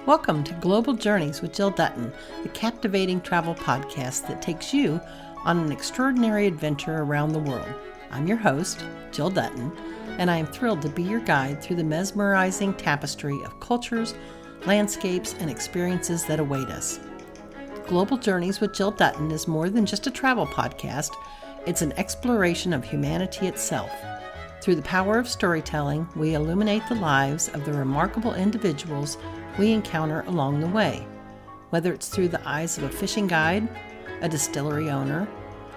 Welcome to Global Journeys with Jill Dutton, the captivating travel podcast that takes you on an extraordinary adventure around the world. I'm your host, Jill Dutton, and I am thrilled to be your guide through the mesmerizing tapestry of cultures, landscapes, and experiences that await us. Global Journeys with Jill Dutton is more than just a travel podcast. It's an exploration of humanity itself. Through the power of storytelling, we illuminate the lives of the remarkable individuals we encounter along the way. Whether it's through the eyes of a fishing guide, a distillery owner,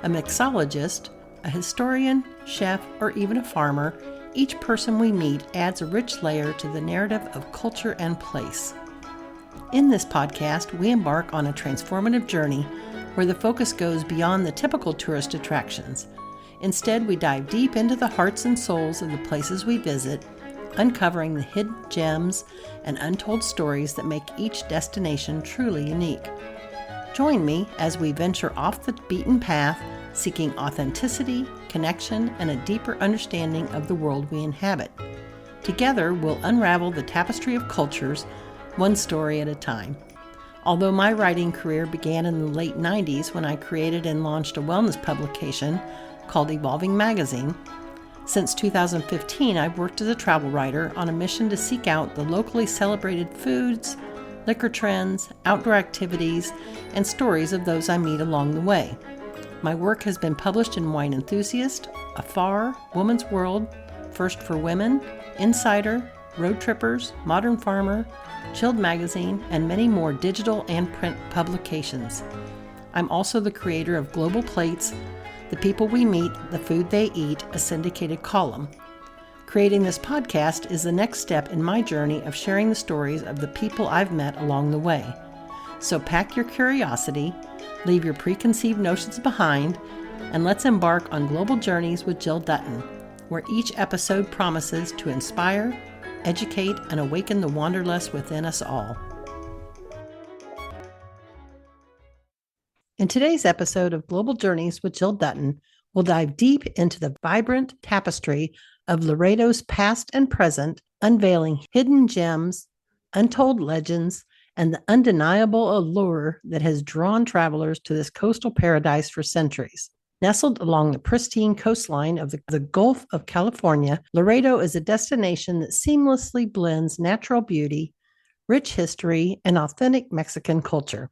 a mixologist, a historian, chef, or even a farmer, each person we meet adds a rich layer to the narrative of culture and place. In this podcast, we embark on a transformative journey where the focus goes beyond the typical tourist attractions. Instead, we dive deep into the hearts and souls of the places we visit, uncovering the hidden gems and untold stories that make each destination truly unique. Join me as we venture off the beaten path, seeking authenticity, connection, and a deeper understanding of the world we inhabit. Together, we'll unravel the tapestry of cultures, one story at a time. Although my writing career began in the late 90s when I created and launched a wellness publication called Evolving Magazine, since 2015 I've worked as a travel writer on a mission to seek out the locally celebrated foods, liquor trends, outdoor activities, and stories of those I meet along the way. My work has been published in Wine Enthusiast, Afar, Woman's World, First for Women, Insider, Road Trippers, Modern Farmer, Chilled Magazine, and many more digital and print publications. I'm also the creator of Global Plates, The People We Meet, The Food They Eat, a syndicated column. Creating this podcast is the next step in my journey of sharing the stories of the people I've met along the way. So pack your curiosity, leave your preconceived notions behind, and let's embark on Global Journeys with Jill Dutton, where each episode promises to inspire, educate, and awaken the wanderlust within us all. In today's episode of Global Journeys with Jill Dutton, we'll dive deep into the vibrant tapestry of Loreto's past and present, unveiling hidden gems, untold legends, and the undeniable allure that has drawn travelers to this coastal paradise for centuries. Nestled along the pristine coastline of the Gulf of California, Loreto is a destination that seamlessly blends natural beauty, rich history, and authentic Mexican culture.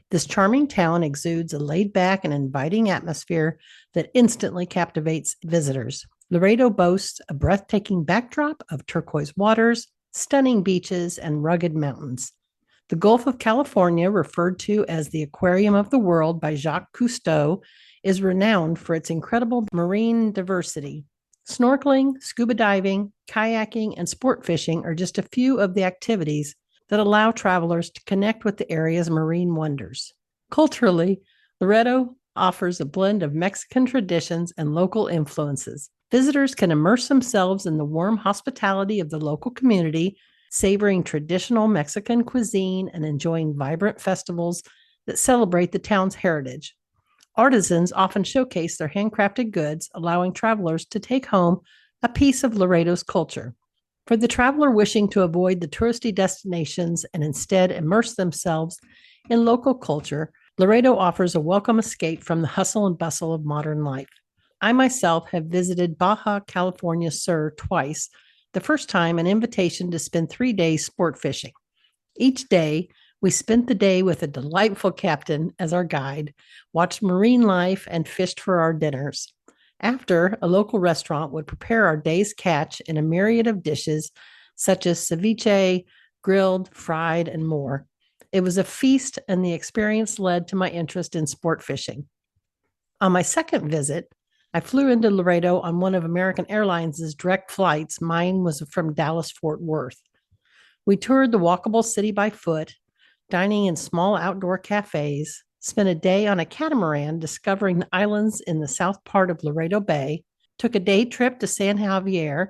This charming town exudes a laid-back and inviting atmosphere that instantly captivates visitors. Loreto boasts a breathtaking backdrop of turquoise waters, stunning beaches, and rugged mountains. The Gulf of California, referred to as the Aquarium of the World by Jacques Cousteau, is renowned for its incredible marine diversity. Snorkeling, scuba diving, kayaking, and sport fishing are just a few of the activities that allow travelers to connect with the area's marine wonders. Culturally, Loreto offers a blend of Mexican traditions and local influences. Visitors can immerse themselves in the warm hospitality of the local community, savoring traditional Mexican cuisine and enjoying vibrant festivals that celebrate the town's heritage. Artisans often showcase their handcrafted goods, allowing travelers to take home a piece of Loreto's culture. For the traveler wishing to avoid the touristy destinations and instead immerse themselves in local culture, Loreto offers a welcome escape from the hustle and bustle of modern life. I myself have visited Baja California Sur twice, the first time an invitation to spend 3 days sport fishing. Each day, we spent the day with a delightful captain as our guide, watched marine life, and fished for our dinners. After, a local restaurant would prepare our day's catch in a myriad of dishes, such as ceviche, grilled, fried, and more. It was a feast, and the experience led to my interest in sport fishing. On my second visit, I flew into Loreto on one of American Airlines' direct flights. Mine was from Dallas-Fort Worth. We toured the walkable city by foot, dining in small outdoor cafes, spent a day on a catamaran discovering the islands in the south part of Loreto Bay, took a day trip to San Javier,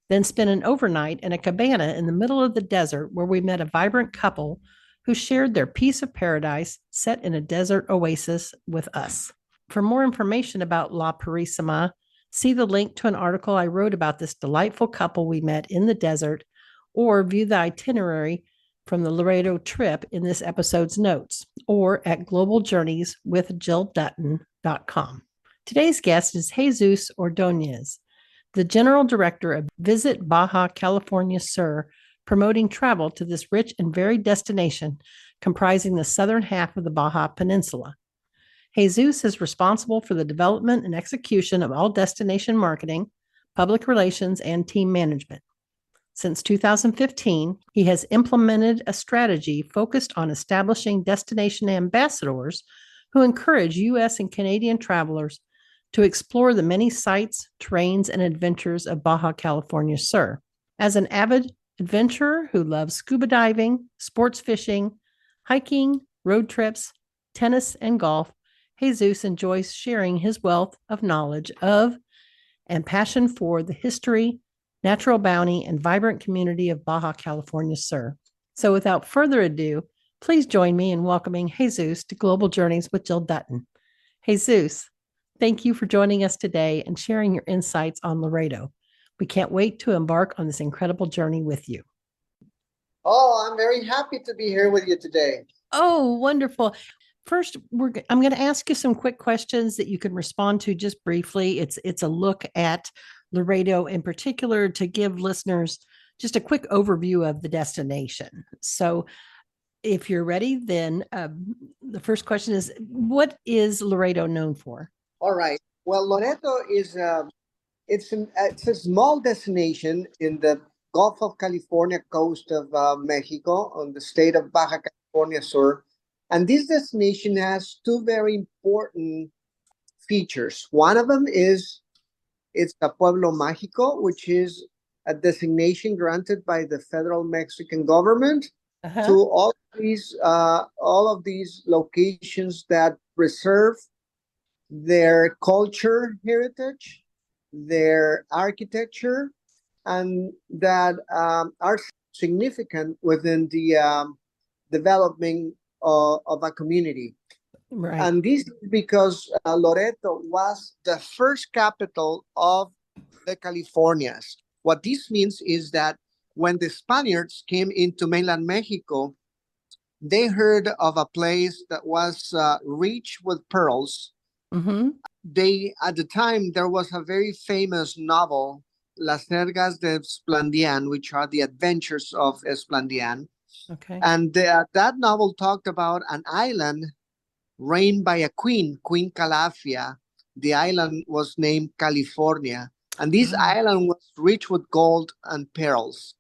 then spent an overnight in a cabana in the middle of the desert where we met a vibrant couple who shared their piece of paradise set in a desert oasis with us. For more information about La Purísima, see the link to an article I wrote about this delightful couple we met in the desert, or view the itinerary from the Loreto trip in this episode's notes or at globaljourneyswithjilldutton.com. Today's guest is Jesus Ordonez, the General Director of Visit Baja California Sur, promoting travel to this rich and varied destination comprising the southern half of the Baja Peninsula. Jesus is responsible for the development and execution of all destination marketing, public relations, and team management. Since 2015, he has implemented a strategy focused on establishing destination ambassadors who encourage U.S. and Canadian travelers to explore the many sights, terrains, and adventures of Baja California Sur. As an avid adventurer who loves scuba diving, sports fishing, hiking, road trips, tennis, and golf, Jesus enjoys sharing his wealth of knowledge of and passion for the history, natural bounty, and vibrant community of Baja California Sur. So without further ado, please join me in welcoming Jesus to Global Journeys with Jill Dutton. Jesus, thank you for joining us today and sharing your insights on Loreto. We can't wait to embark on this incredible journey with you. Oh, I'm very happy to be here with you today. Oh, wonderful. First, I'm going to ask you some quick questions that you can respond to just briefly. It's a look at Loreto in particular to give listeners just a quick overview of the destination. So if you're ready, then the first question is, what is Loreto known for? All right. Well, Loreto is it's a small destination in the Gulf of California coast of Mexico on the state of Baja California Sur. And this destination has two very important features. One of them is it's a Pueblo Mágico, which is a designation granted by the federal Mexican government to all of these locations that preserve their culture heritage, their architecture, and that are significant within the development of a community. Right. And this is because Loreto was the first capital of the Californias. What this means is that when the Spaniards came into mainland Mexico, they heard of a place that was rich with pearls. Mm-hmm. At the time, there was a very famous novel, Las Nergas de Esplandian, which are the adventures of Esplandian. Okay. And that novel talked about an island reigned by a queen, Queen Calafia. The island was named California. And this island was rich with gold and pearls.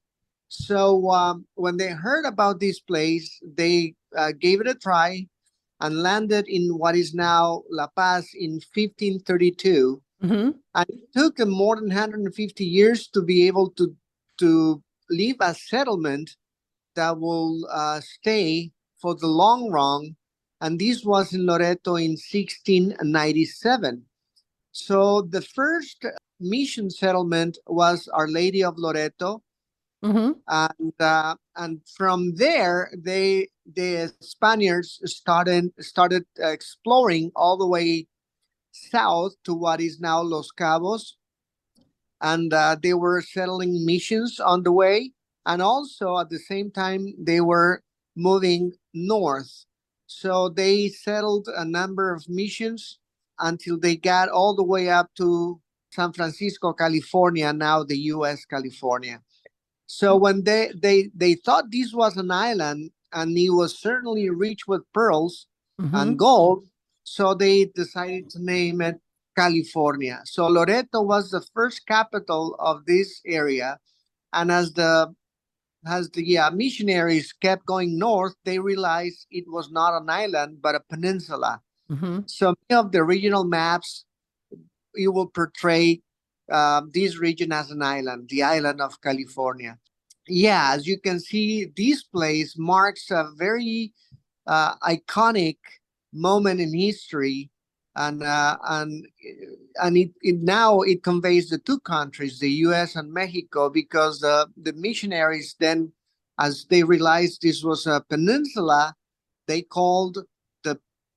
So when they heard about this place, they gave it a try and landed in what is now La Paz in 1532. Mm-hmm. And it took them more than 150 years to be able to leave a settlement that will stay for the long run. And this was in Loreto in 1697. So the first mission settlement was Our Lady of Loreto. Mm-hmm. And from there, the Spaniards started exploring all the way south to what is now Los Cabos. And they were settling missions on the way. And also at the same time, they were moving north. So they settled a number of missions until they got all the way up to San Francisco, California, now the U.S. California. So when they thought this was an island and it was certainly rich with pearls and gold, so they decided to name it California. So Loreto was the first capital of this area. And as the missionaries kept going north, they realized it was not an island, but a peninsula. Mm-hmm. So many of the regional maps, it will portray this region as an island, the island of California. Yeah, as you can see, this place marks a very iconic moment in history, and it now it conveys the two countries, the U.S. and Mexico, because the missionaries then, as they realized this was a peninsula, they called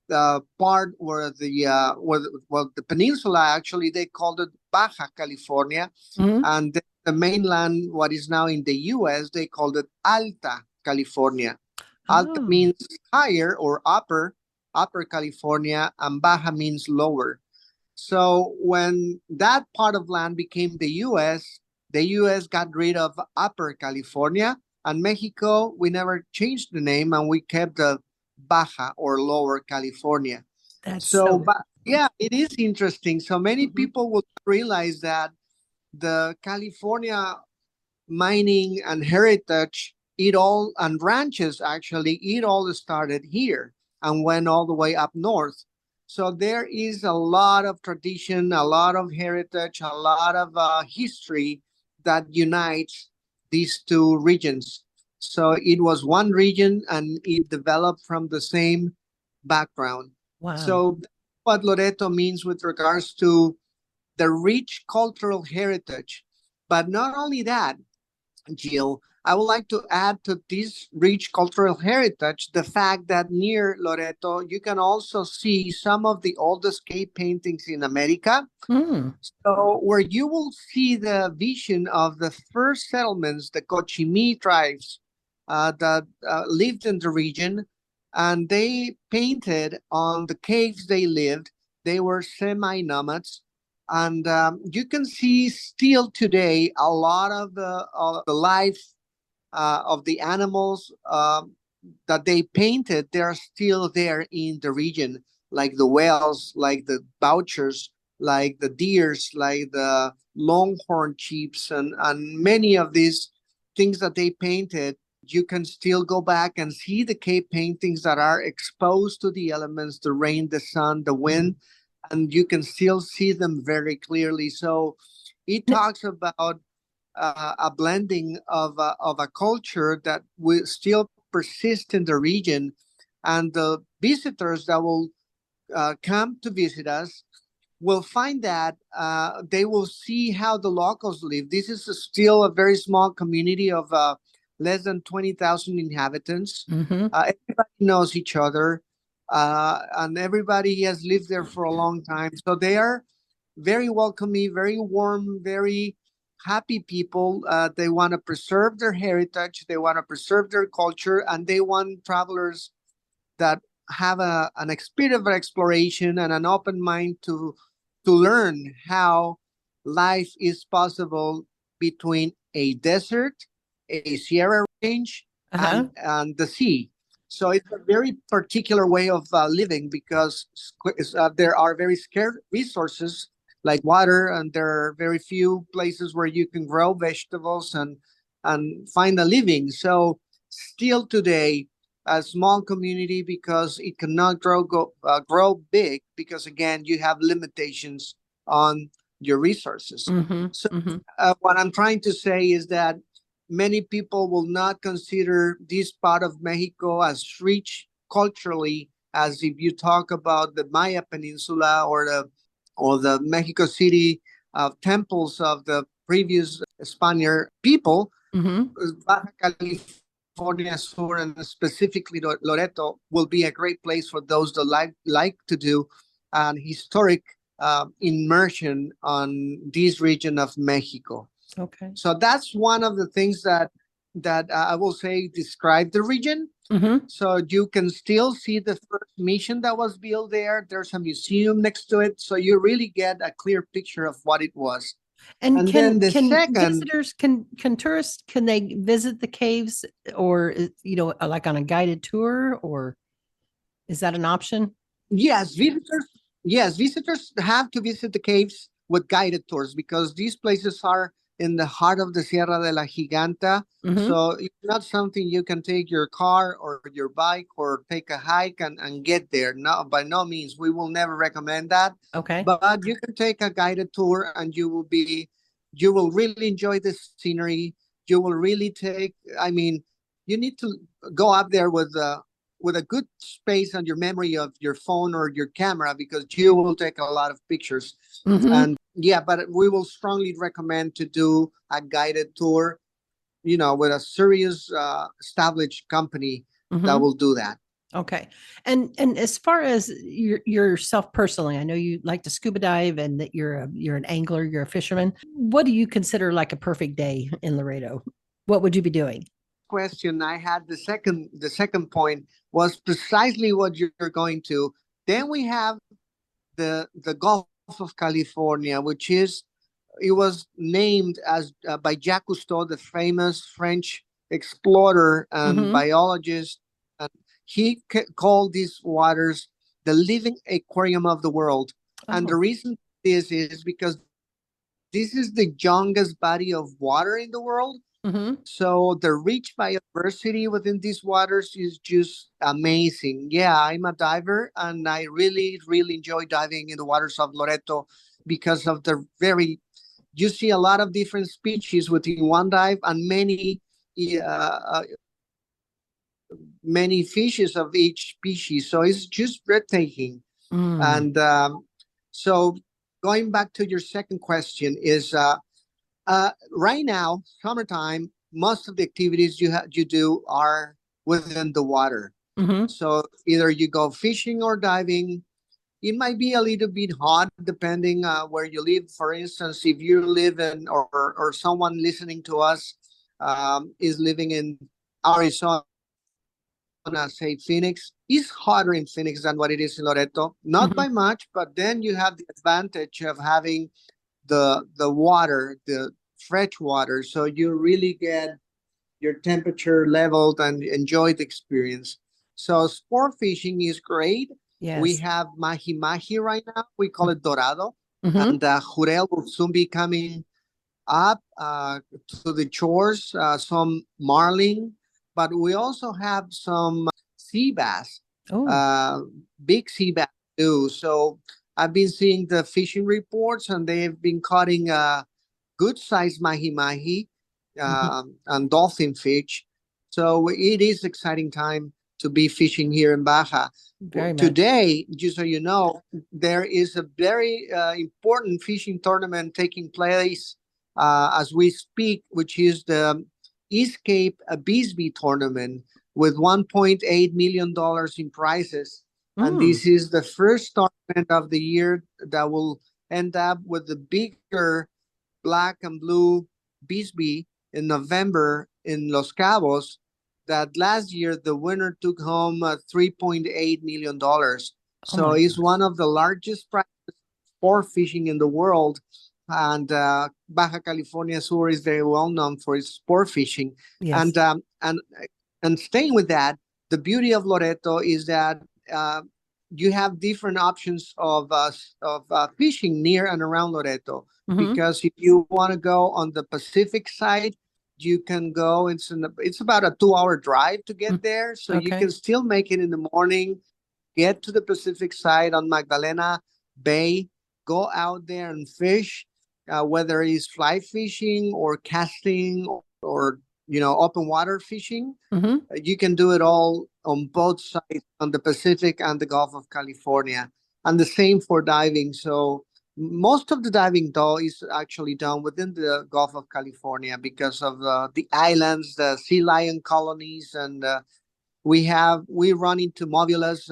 the part where the peninsula actually they called it Baja California, and the mainland, what is now in the U.S., they called it Alta California. Alta Oh, means higher or upper California, and Baja means lower. So when that part of land became the US got rid of Upper California, and Mexico, we never changed the name and we kept the Baja or Lower California. that's So, so. but yeah, it is interesting. So many Mhm. people will realize that the California mining and heritage, it all, and ranches actually, it all started here and went all the way up north. So there is a lot of tradition, a lot of heritage, a lot of history that unites these two regions. So it was one region and it developed from the same background. Wow. So what Loreto means with regards to the rich cultural heritage. But not only that, Jill, I would like to add to this rich cultural heritage the fact that near Loreto, you can also see some of the oldest cave paintings in America. Mm. So, where you will see the vision of the first settlements, the Cochimi tribes that lived in the region, and they painted on the caves they lived. They were semi nomads, and you can see still today a lot of the life of the animals that they painted. They're still there in the region, like the whales, like the vouchers, like the deers, like the longhorn sheeps, and many of these things that they painted. You can still go back and see the cave paintings that are exposed to the elements, the rain, the sun, the wind, and you can still see them very clearly. So it N- talks about a blending of a culture that will still persist in the region, and the visitors that will come to visit us will find that they will see how the locals live. This is still a very small community of less than 20,000 inhabitants. Mm-hmm. Everybody knows each other, and everybody has lived there for a long time. So they are very welcoming, very warm, very happy people. They want to preserve their heritage, they want to preserve their culture, and they want travelers that have an experience of exploration and an open mind to learn how life is possible between a desert, a Sierra range, Uh-huh. and the sea. So it's a very particular way of living because there are very scarce resources like water, and there are very few places where you can grow vegetables and find a living. So still today, a small community because it cannot grow big because again you have limitations on your resources. Mm-hmm. So Mm-hmm. what I'm trying to say is that many people will not consider this part of Mexico as rich culturally as if you talk about the Maya Peninsula or the Mexico City temples of the previous Spaniard people. Mm-hmm. Baja California Sur and specifically Loreto will be a great place for those that like to do an historic immersion on this region of Mexico. Okay. So that's one of the things that I will say describe the region. Mm-hmm. So you can still see the first mission that was built there. There's a museum next to it, so you really get a clear picture of what it was. And And then the can second, visitors can tourists can they visit the caves or like on a guided tour, or is that an option? yes, visitors have to visit the caves with guided tours because these places are in the heart of the Sierra de la Giganta. Mm-hmm. So it's not something you can take your car or your bike or take a hike and get there. No, by no means. We will never recommend that. Okay. But you can take a guided tour and you will really enjoy the scenery. You will really I mean, you need to go up there with a good space on your memory of your phone or your camera because you will take a lot of pictures. Mm-hmm. And yeah, but we will strongly recommend to do a guided tour, with a serious established company that Mm-hmm. will do that. Okay. And as far as yourself personally, I know you like to scuba dive and that you're an angler, you're a fisherman. What do you consider like a perfect day in Laredo? What would you be doing? question, I had the second point was precisely what you're going to. Then we have the Gulf of California, which is it was named as by Jacques Cousteau, the famous French explorer and Mm-hmm. biologist. And he called these waters the living aquarium of the world. And the Oh. reason is because this is the youngest body of water in the world. Mm-hmm. So the rich biodiversity within these waters is just amazing. Yeah, I'm a diver and I really, really enjoy diving in the waters of Loreto because of the very, you see a lot of different species within one dive and many fishes of each species. So it's just breathtaking. Mm. And so going back to your second question is right now, summertime, most of the activities you do are within the water. Mm-hmm. So either you go fishing or diving. It might be a little bit hot depending where you live. For instance, if you live in or someone listening to us is living in Arizona, say Phoenix, it's hotter in Phoenix than what it is in Loreto. Not Mm-hmm. by much, but then you have the advantage of having the water, the fresh water, so you really get your temperature leveled and enjoy the experience. So sport fishing is great. We Yes. have mahi mahi right now. We call it dorado, Mm-hmm. and Jurel will soon be coming up to the shores. Some marlin, but we also have some sea bass, Oh. uh, big sea bass too. So I've been seeing the fishing reports, and they've been cutting good sized mahi mahi Mm-hmm. and dolphin fish. So it is exciting time to be fishing here in Baja. Very much. Today, just so you know, there is a very important fishing tournament taking place as we speak, which is the East Cape Bisbee tournament with $1.8 million in prizes. And Mm. this is the first tournament of the year that will end up with the bigger black and blue Bisbee in November in Los Cabos. That last year the winner took home $3.8 million. Oh So my it's gosh. one of the largest prizes for fishing in the world. And Baja California Sur is very well known for its sport fishing. Yes. And staying with that, the beauty of Loreto is that uh, you have different options of fishing near and around Loreto. Mm-hmm. Because if you want to go on the Pacific side, you can go. It's about a 2 hour drive to Mm. get there, so you Okay. can still make it in the morning. Get to the Pacific side on Magdalena Bay, go out there and fish, whether it's fly fishing or casting or open water fishing. Mm-hmm. You can do it all on both sides, on the Pacific and the Gulf of California, and the same for diving. So most of the diving though is actually done within the Gulf of California because of the islands, the sea lion colonies, and we run into movulas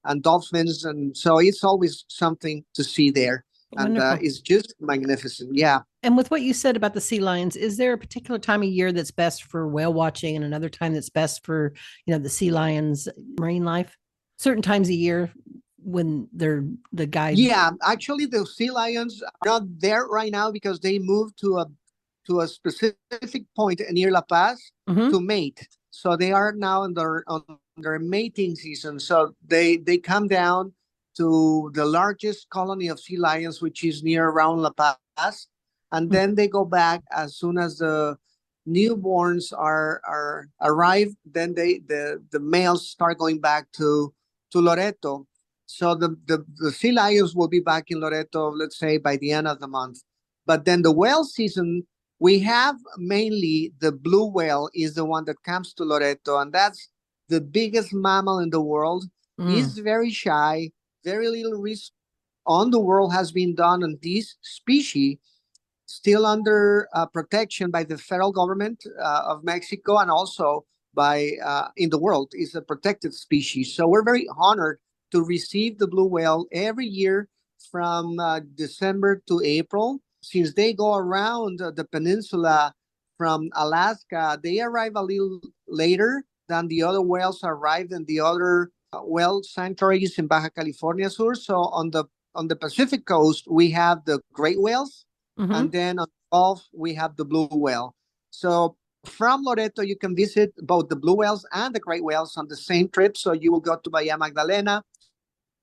and dolphins, and so it's always something to see there, and Wonderful. it's just magnificent. Yeah. And with what you said about the sea lions, is there a particular time of year that's best for whale watching and another time that's best for, the sea lions marine life? Certain times a year when they're the guide. Yeah, actually, the sea lions are not there right now because they moved to a specific point near La Paz Mm-hmm. to mate. So they are now on their mating season. So they come down to the largest colony of sea lions, which is near around La Paz, and then they go back as soon as the newborns are arrive. Then the males start going back to Loreto. So the sea lions will be back in Loreto, let's say by the end of the month. But then the whale season, we have mainly the blue whale is the one that comes to Loreto, and that's the biggest mammal in the world. Mm. He's very shy, very little research on the world has been done on this species, still under protection by the federal government of Mexico and also by in the world is a protected species. So we're very honored to receive the blue whale every year from December to April. Since they go around the peninsula from Alaska, they arrive a little later than the other whales arrived in the other whale sanctuaries in Baja California Sur. So on the Pacific coast, we have the great whales, Mm-hmm. and then on the Gulf, we have the blue whale. So from Loreto, you can visit both the blue whales and the great whales on the same trip. So you will go to Bahia Magdalena,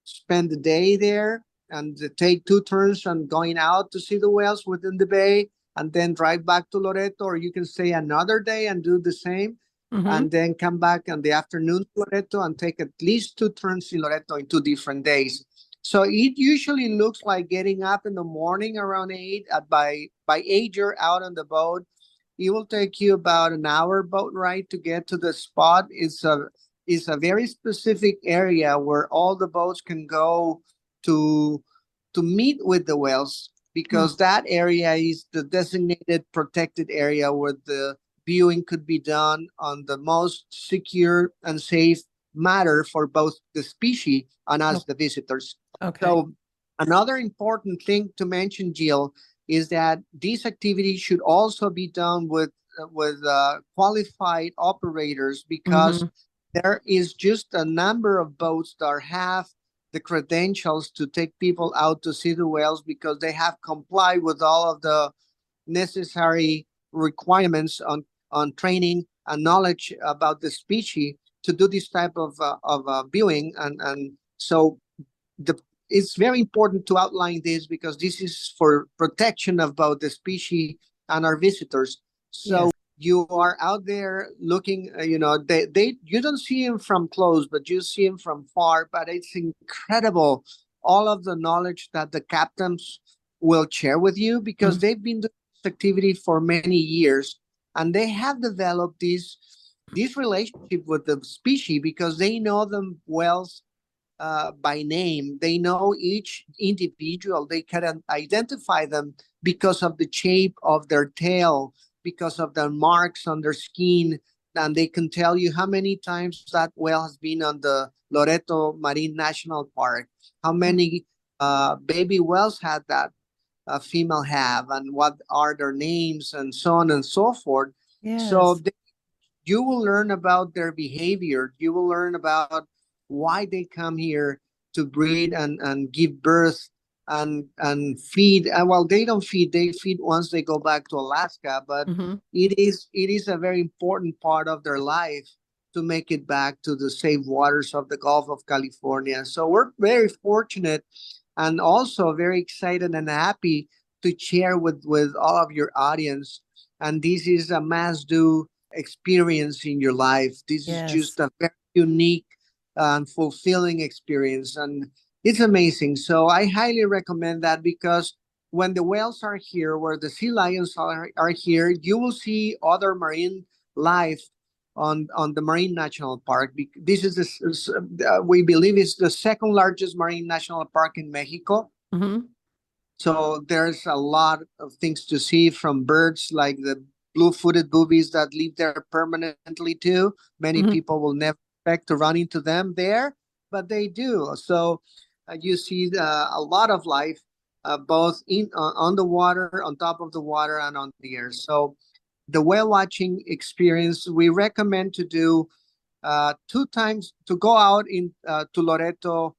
spend the day there, and take two turns on going out to see the whales within the bay, and then drive back to Loreto, or you can stay another day and do the same, Mm-hmm. and then come back in the afternoon to Loreto and take at least two turns in Loreto in 2 different days. So it usually looks like getting up in the morning around 8. By 8, you're out on the boat. It will take you about an hour boat ride to get to the spot. It's a very specific area where all the boats can go to meet with the whales, because that area is the designated protected area where the viewing could be done on the most secure and safe matter for both the species and us, the visitors. Okay. So another important thing to mention, Jill, is that this activity should also be done with qualified operators, because Mm-hmm. there is just a number of boats that have the credentials to take people out to see the whales, because they have complied with all of the necessary requirements on training and knowledge about the species to do this type of viewing. And so the it's very important to outline this, because this is for protection of both the species and our visitors. So Yes. you are out there looking, they you don't see him from close, but you see him from far. But it's incredible, all of the knowledge that the captains will share with you, because Mm-hmm. they've been doing this activity for many years, and they have developed this relationship with the species, because they know them well by name. They know each individual. They can identify them because of the shape of their tail, because of the marks on their skin, and they can tell you how many times that whale has been on the Loreto Marine National Park, how many baby whales had that female have, and what are their names, and so on and so forth. So Yes. you will learn about their behavior. You will learn about why they come here to breed and give birth and feed. Well, they don't feed; they feed once they go back to Alaska. But Mm-hmm. it is a very important part of their life to make it back to the safe waters of the Gulf of California. So we're very fortunate, and also very excited and happy to share with all of your audience. And this is a must do experience in your life. This is Yes. just a very unique and fulfilling experience, and it's amazing. So I highly recommend that, because when the whales are here, where the sea lions are here, you will see other marine life on the Marine National Park. This is we believe it's the second largest marine national park in Mexico. Mm-hmm. So there's a lot of things to see, from birds like the blue-footed boobies that live there permanently too. Many Mm-hmm. people will never expect to run into them there, but they do. So you see a lot of life, both in on the water, on top of the water, and on the air. So the whale watching experience we recommend to do 2 times, to go out in to Loreto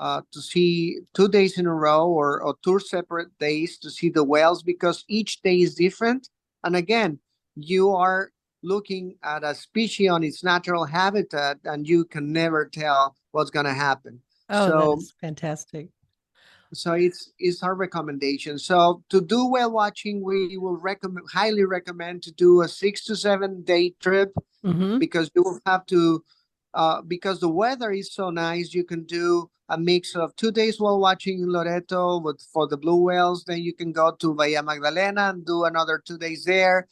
to see 2 days in a row, or 2 separate days to see the whales, because each day is different. And again, you are looking at a species on its natural habitat, and you can never tell what's going to happen. Oh, that So is fantastic. it's our recommendation. So to do whale watching, we will highly recommend to do a 6 to 7 day trip, Mm-hmm. because you will have to because the weather is so nice. You can do a mix of 2 days while watching in Loreto for the blue whales. Then you can go to Bahia Magdalena and do another 2 days there.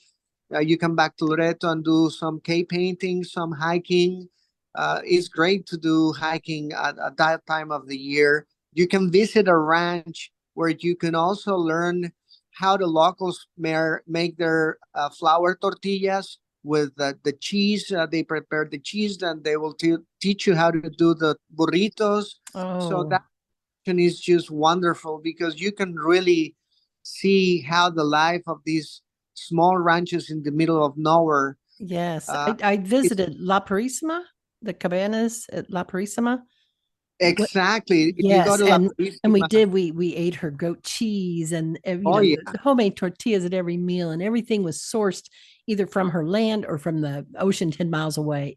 You come back to Loreto and do some cave painting, some hiking. It's great to do hiking at that time of the year. You can visit a ranch where you can also learn how the locals make their flour tortillas with the cheese. They prepare the cheese, and they will teach you how to do the burritos. So Oh, that is just wonderful, because you can really see how the life of these small ranches in the middle of nowhere Yes. Uh, I it's visited La Purísima, the cabanas at La Purísima. What? exactly if you go Yes, to La and we Purísima. did we ate her goat cheese and Oh yeah, the homemade tortillas at every meal, and everything was sourced either from her land or from the ocean 10 miles away.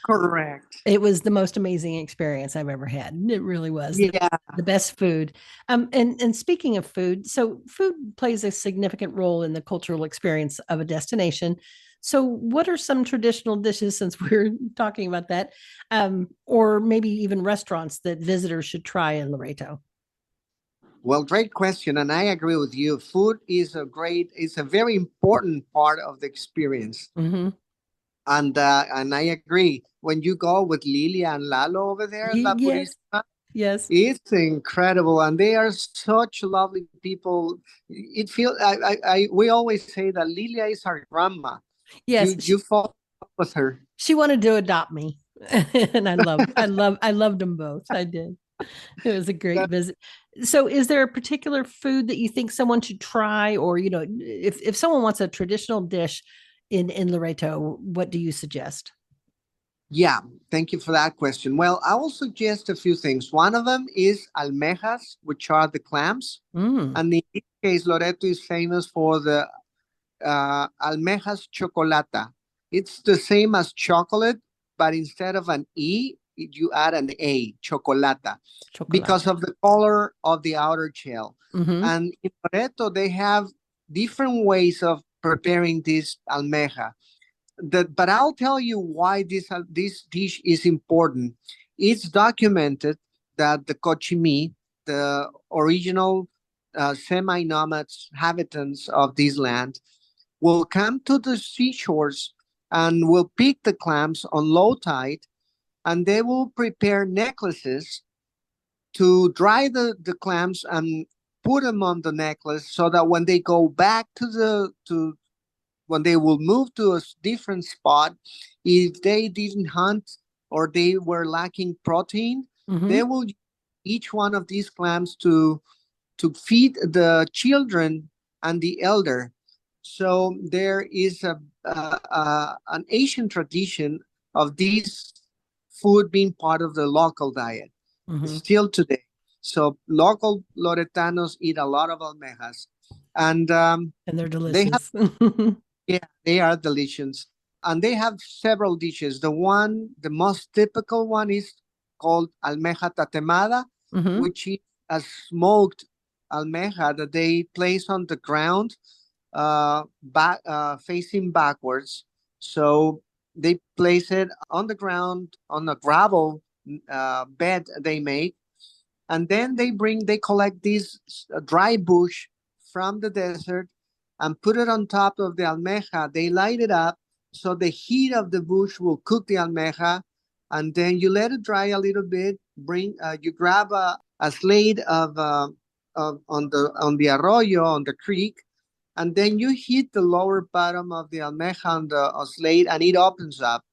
correct. It was the most amazing experience I've ever had. It really was Yeah. the best food. And speaking of food, so food plays a significant role in the cultural experience of a destination. So, what are some traditional dishes, since we're talking about that, or maybe even restaurants that visitors should try in Loreto? Well, great question, and I agree with you. Food is is a very important part of the experience, Mm-hmm. and I agree. When you go with Lilia and Lalo over there at La Yes, Purísima, yes, it's incredible, and they are such lovely people. It feels we always say that Lilia is our grandma. yes. You fall in love with her. She wanted to adopt me, and I loved them both. I did. It was a great visit. So, is there a particular food that you think someone should try, or if someone wants a traditional dish in Loreto, what do you suggest? Yeah, thank you for that question. Well, I will suggest a few things. One of them is almejas, which are the clams. Mm, And in this case, Loreto is famous for the almejas chocolata. It's the same as chocolate, but instead of an E, you add an A, chocolata, because chocolate. of the color of the outer shell. Mm-hmm. And in Loreto, they have different ways of preparing this almeja. But I'll tell you why this dish is important. It's documented that the Cochimi, the original semi-nomads, inhabitants of this land, will come to the seashores and will pick the clams on low tide, and they will prepare necklaces to dry the clams and put them on the necklace so that when they go back to when they will move to a different spot, if they didn't hunt or they were lacking protein, they Mm-hmm. will use each one of these clams to feed the children and the elder. So there is an Asian tradition of this food being part of the local diet Mm-hmm. still today. So local Loretanos eat a lot of almejas, and And they're they have, delicious. yeah, they are delicious. And they have several dishes. The most typical one is called almeja tatemada, Mm-hmm. which is a smoked almeja that they place on the ground, facing backwards. So they place it on the ground on a gravel bed they make, and then they collect this dry bush from the desert and put it on top of the almeja. They light it up so the heat of the bush will cook the almeja, and then you let it dry a little bit. You grab a slate of on the arroyo on the creek, and then you hit the lower bottom of the almeja on the slate, and it opens up.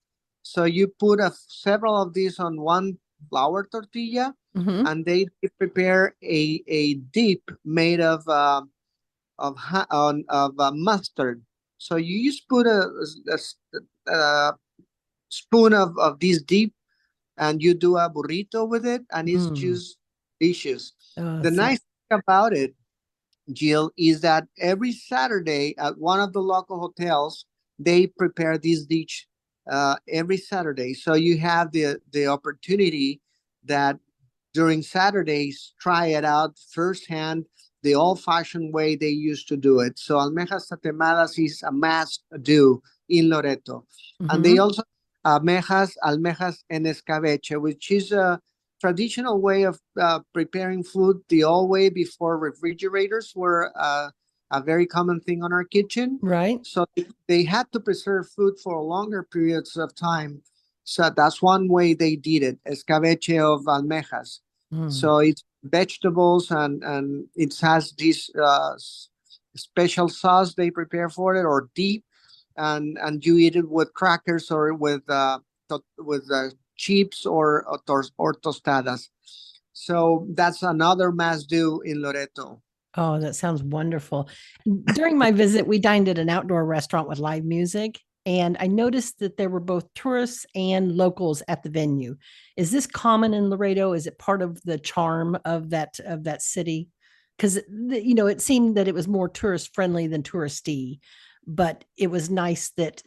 So you put several of these on one flour tortilla, Mm-hmm. and they prepare a dip made of mustard. So you just put a spoon of this dip, and you do a burrito with it, and it's Mm. just delicious. Oh, The nice thing about it, Jill, is that every Saturday at one of the local hotels, they prepare this dish every Saturday. So you have the opportunity that during Saturdays, try it out firsthand, the old-fashioned way they used to do it. So almejas tatemadas is a must do in Loreto, and they mm-hmm. also almejas en escabeche, which is a traditional way of preparing food the old way before refrigerators were a very common thing on our kitchen. Right. So they had to preserve food for longer periods of time. So that's one way they did it, escabeche of almejas. Mm. So it's vegetables, and it has this special sauce they prepare for it, or deep, and you eat it with crackers or with chips or tostadas. So that's another must do in Loreto. Oh, that sounds wonderful. During my visit, we dined at an outdoor restaurant with live music, and I noticed that there were both tourists and locals at the venue. Is this common in Laredo? Is it part of the charm of that city? Because it seemed that it was more tourist friendly than touristy, but it was nice that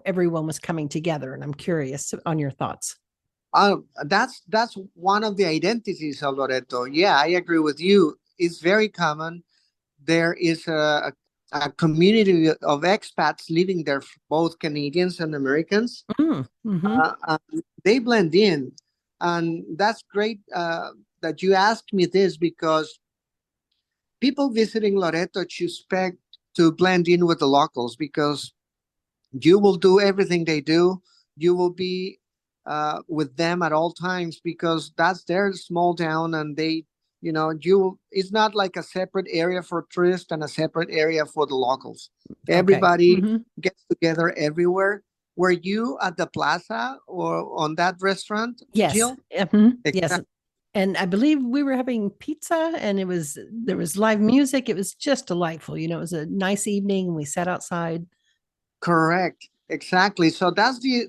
everyone was coming together. And I'm curious on your thoughts. That's one of the identities of Loreto. Yeah, I agree with you. It's very common. There is a community of expats living there, both Canadians and Americans. Mm-hmm. They blend in, and that's great that you asked me this, because people visiting Loreto expect to blend in with the locals, because you will do everything they do. You will be with them at all times, because that's their small town, and it's not like a separate area for tourists and a separate area for the locals. Okay. Everybody Mm-hmm. gets together everywhere. Were you at the plaza or on that restaurant, Yes. Jill? Yes. And I believe we were having pizza, and there was live music. It was just delightful. It was a nice evening. We sat outside. Correct. Exactly. So that's the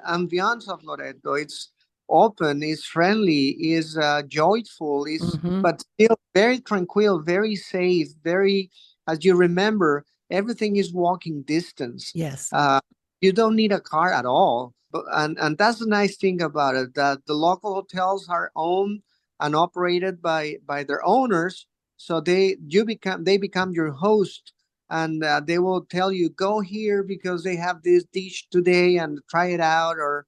ambiance of Loreto. It's open, it's friendly, is joyful, is Mm-hmm. but still very tranquil, very safe, very, as you remember, everything is walking distance. Yes. Uh, you don't need a car at all. And that's the nice thing about it, that the local hotels are owned and operated by their owners. So they become your host, and they will tell you, go here because they have this dish today and try it out, or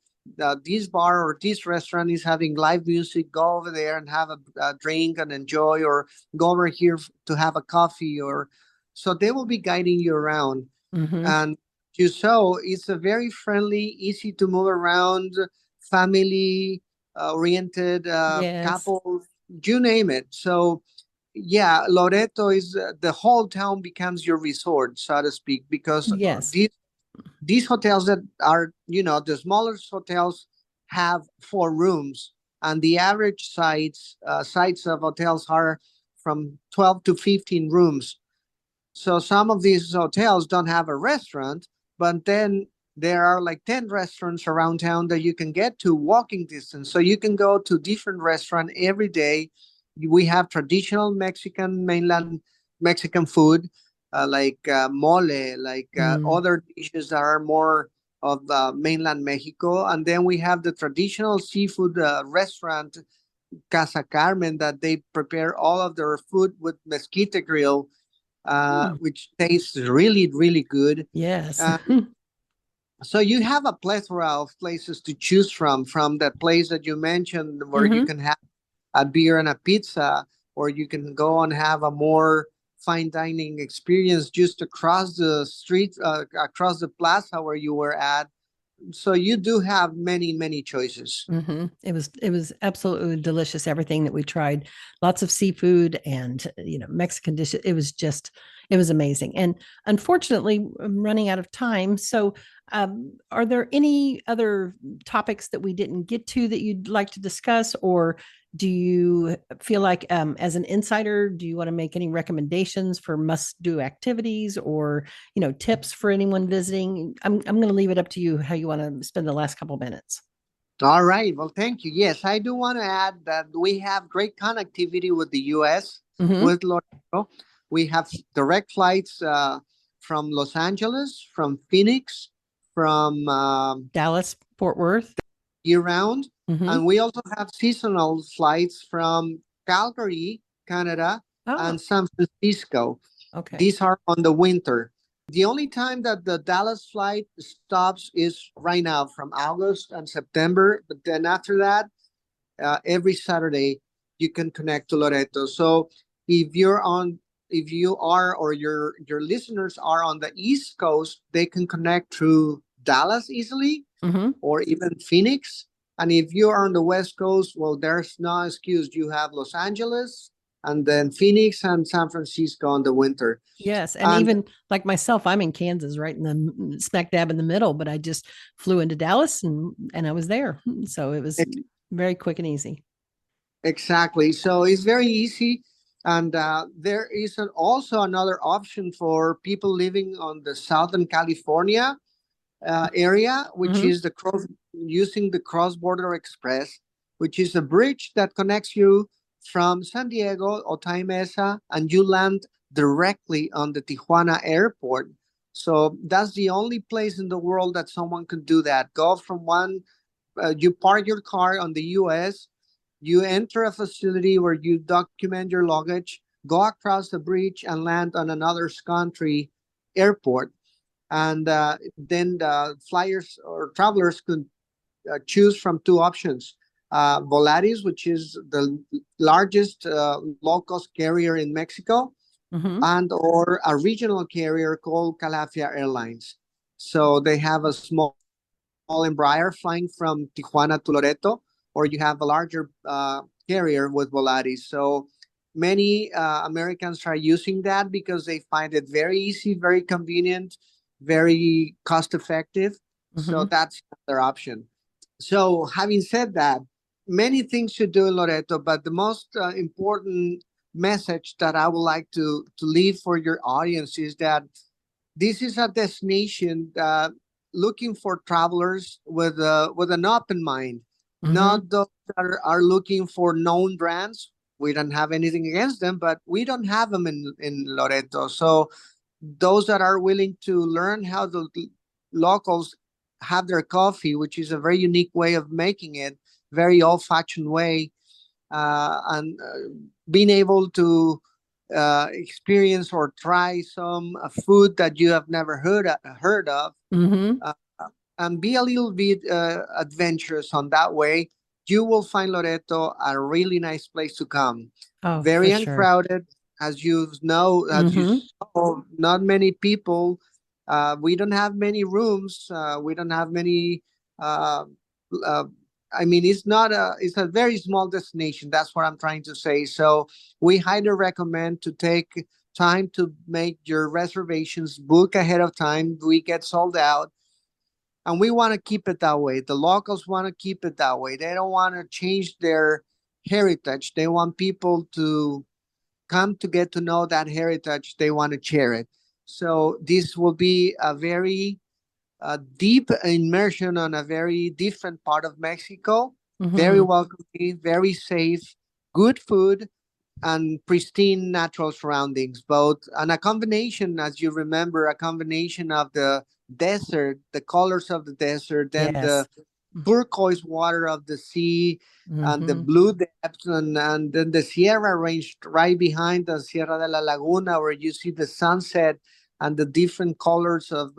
this bar or this restaurant is having live music, go over there and have a drink and enjoy, or go over here to have a coffee, or so they will be guiding you around. Mm-hmm. And you saw it's a very friendly, easy to move around, family oriented, Yes. couples, you name it. So yeah, Loreto is the whole town becomes your resort, so to speak, because Yes. these hotels that are, the smallest hotels have 4 rooms, and the average sites of hotels are from 12 to 15 rooms. So some of these hotels don't have a restaurant, but then there are like 10 restaurants around town that you can get to walking distance. So you can go to different restaurant every day. We have traditional Mexican, mainland Mexican food, like mole, like Mm. other dishes that are more of mainland Mexico. And then we have the traditional seafood restaurant, Casa Carmen, that they prepare all of their food with mesquite grill, Mm. which tastes really, really good. Yes. Uh, so you have a plethora of places to choose from that place that you mentioned, where you Mm-hmm. can have a beer and a pizza, or you can go and have a more fine dining experience just across the street, across the plaza where you were at. So you do have many, many choices. Mm-hmm. It was absolutely delicious. Everything that we tried, lots of seafood and Mexican dishes. It was amazing. And unfortunately, I'm running out of time. So, are there any other topics that we didn't get to that you'd like to discuss, or do you feel like, as an insider, do you want to make any recommendations for must-do activities, or tips for anyone visiting? I'm going to leave it up to you how you want to spend the last couple minutes. All right. Well, thank you. Yes, I do want to add that we have great connectivity with the U.S., Mm-hmm. with Loreto. We have direct flights from Los Angeles, from Phoenix, from Dallas, Fort Worth. year round. Mm-hmm. And we also have seasonal flights from Calgary, Canada, Oh, and San Francisco. okay. These are on the winter. The only time that the Dallas flight stops is right now from August and September. But then after that, every Saturday you can connect to Loreto. So if you're on, if you are, or your listeners are on the East Coast, they can connect through Dallas easily, Mm-hmm. or even Phoenix. And if you are on the West Coast, well, there's no excuse. You have Los Angeles, and then Phoenix and San Francisco on the winter. Yes, and And even like myself, I'm in Kansas, right in the smack dab in the middle. But I just flew into Dallas, and I was there, so it was very quick and easy. exactly. So it's very easy. And there is also another option for people living on the Southern California. area, which Mhm. is using the cross-border express, which is a bridge that connects you from San Diego, Otay Mesa, and you land directly on the Tijuana airport. So that's the only place in the world that someone can do that. Go from you park your car on the US, you enter a facility where you document your luggage, go across the bridge and land on another country airport. And then the flyers or travelers could choose from two options. Volaris, which is the largest low-cost carrier in Mexico, Mhm. and or a regional carrier called Calafia Airlines. So they have a small Embraer flying from Tijuana to Loreto, or you have a larger carrier with Volaris. So many Americans are using that because they find it very easy, very convenient, very cost effective. So Mhm. that's their option. So having said that, many things to do in Loreto, but the most important message that I would like to leave for your audience is that this is a destination looking for travelers with an open mind, Mhm. not those that are looking for known brands. We don't have anything against them, but we don't have them in Loreto. So those that are willing to learn how the locals have their coffee, which is a very unique way of making it, very old-fashioned way, and being able to experience or try some food that you have never heard of, Mhm. uh, and be a little bit adventurous on that way, you will find Loreto a really nice place to come. Oh, Very for sure. uncrowded, as you Mhm. saw, not many people. We don't have many rooms. We don't have many. Uh, uh, I mean, it's a very small destination. That's what I'm trying to say. So we highly recommend to take time to make your reservations, book ahead of time. We get sold out, and we want to keep it that way. The locals want to keep it that way. They don't want to change their heritage. They want people to come to get to know that heritage. They want to share it. So this will be a very deep immersion on a very different part of Mexico. Very Mhm. welcoming, very safe, good food, and pristine natural surroundings. Both and a combination, as you remember, a combination of the desert, the colors of the desert, then the Yes. turquoise water of the sea, and the Mhm. blue depths, and then the Sierra Range right behind the Sierra de la Laguna, where you see the sunset and the different colors of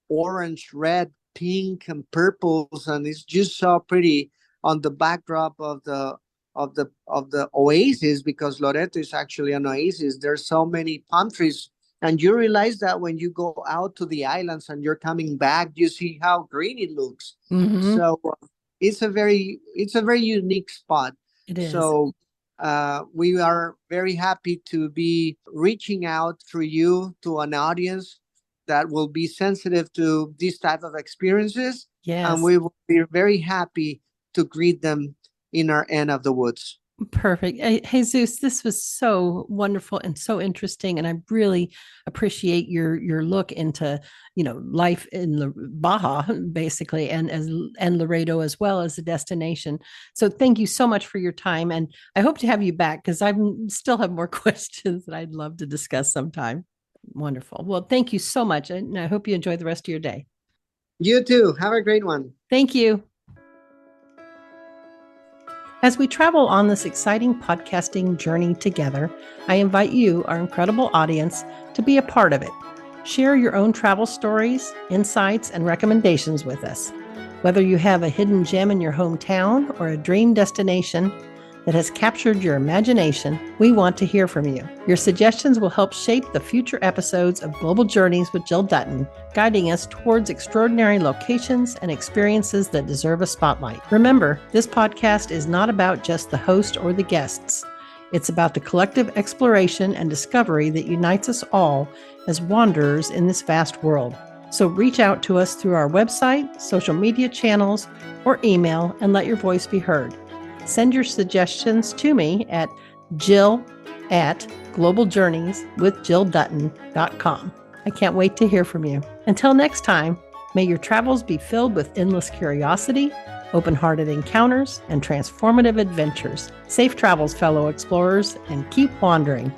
orange, red, pink, and purples, and it's just so pretty on the backdrop of the oasis, because Loreto is actually an oasis. There's so many palm trees, and you realize that when you go out to the islands and you're coming back, you see how green it looks. Mhm. So it's a very unique spot. It is. So we are very happy to be reaching out through you to an audience that will be sensitive to this type of experiences, and Yes. we will be very happy to greet them in our end of the woods. Perfect. Jesus, this was so wonderful and so interesting, and I really appreciate your look into life in Baja, basically, and Laredo as well as a destination. So thank you so much for your time, and I hope to have you back because I still have more questions that I'd love to discuss sometime. Wonderful. Well, thank you so much, and I hope you enjoy the rest of your day. You too. Have a great one. Thank you. As we travel on this exciting podcasting journey together, I invite you, our incredible audience, to be a part of it. Share your own travel stories, insights, and recommendations with us. Whether you have a hidden gem in your hometown or a dream destination that has captured your imagination, we want to hear from you. Your suggestions will help shape the future episodes of Global Journeys with Jill Dutton, guiding us towards extraordinary locations and experiences that deserve a spotlight. Remember, this podcast is not about just the host or the guests. It's about the collective exploration and discovery that unites us all as wanderers in this vast world. So reach out to us through our website, social media channels, or email and let your voice be heard. Send your suggestions to me at jill@globaljourneyswithjilldutton.com. I can't wait to hear from you. Until next time, may your travels be filled with endless curiosity, open-hearted encounters, and transformative adventures. Safe travels, fellow explorers, and keep wandering.